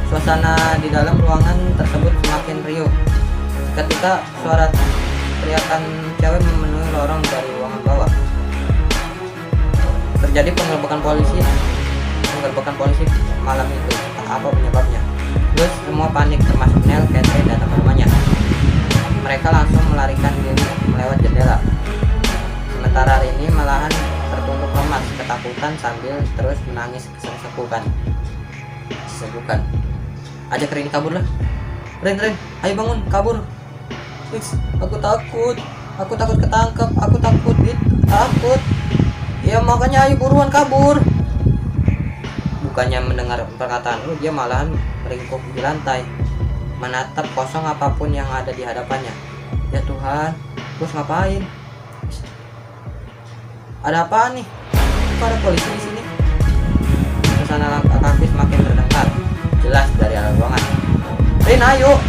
Suasana di dalam ruangan tersebut semakin riuh. Ketika suara teriakan cewek memenuhi lorong dari ruangan bawah. Terjadi penggerbekan polisi malam itu. Tak apa penyebabnya. Terus semua panik, termasuk Nel, Catherine, dan teman-temannya. Mereka langsung melarikan diri melewat jendela. Sementara Rini malahan tertunduk lemas, ketakutan sambil terus menangis kesegukan. Ajak Rini kabur lah. Rin, ayo bangun, kabur. Fix, aku takut ketangkap, aku takut, takut. Ya makanya ayo buruan kabur. Bukannya mendengar perkataan lu, dia malahan meringkuk di lantai, menatap kosong apapun yang ada di hadapannya. Ya Tuhan, terus ngapain? Ada apa nih? Kok ada polisi di sini? Suasana langkah kaki semakin terdengar jelas dari arah ruangan. Rin, ayo.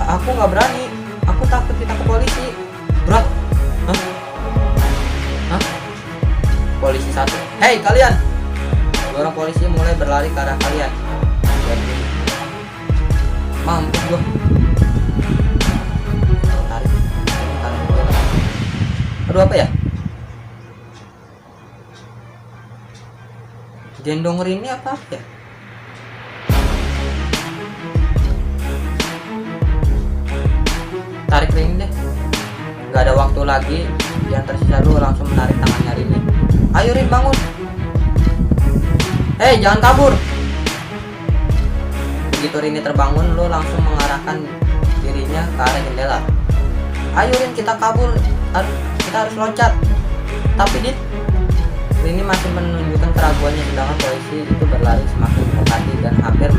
Aku nggak berani. Aku takut ditangkap polisi. Bro. Hah? Polisi satu. Hei kalian! Dua orang polisi mulai berlari ke arah kalian. Mampus gua. Tarik. Aduh, apa ya? Gendong Rini apa ya? Tarik Rini deh. Gak ada waktu lagi. Yang tersisa lu langsung menarik tangannya Rini. Ayo Rin, bangun. Hei, jangan kabur. Begitu Rini terbangun, lu langsung mengarahkan dirinya ke arah jendela. Ayo Rin, kita kabur. Kita harus loncat. Tapi Rini masih menunjukkan keraguannya, sedangkan polisi itu berlari semakin mendekati dan hampir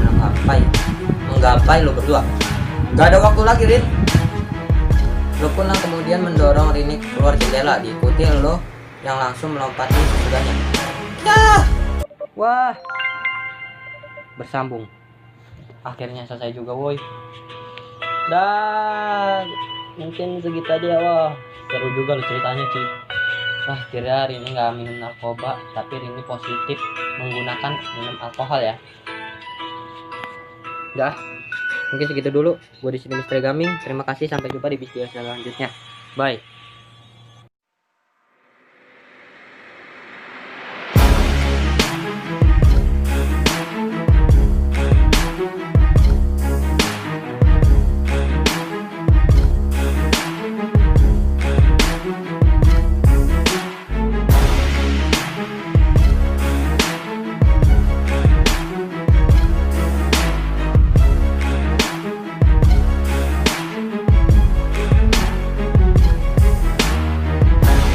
menggapai lo berdua. Gak ada waktu lagi, Rin. Lo pun kemudian mendorong Rini keluar jendela, diikuti lo yang langsung melompati sesudahnya. Ya! Wah! Bersambung. Akhirnya selesai juga, woi. Dan mungkin segitu aja ya, wah. Seru juga lo ceritanya, cuy. Wah, kira Rini nggak minum narkoba, tapi Rini positif menggunakan minum alkohol ya. Udah, mungkin segitu dulu. Gue di sini Misteri Gaming. Terima kasih, sampai jumpa di video selanjutnya. Bye.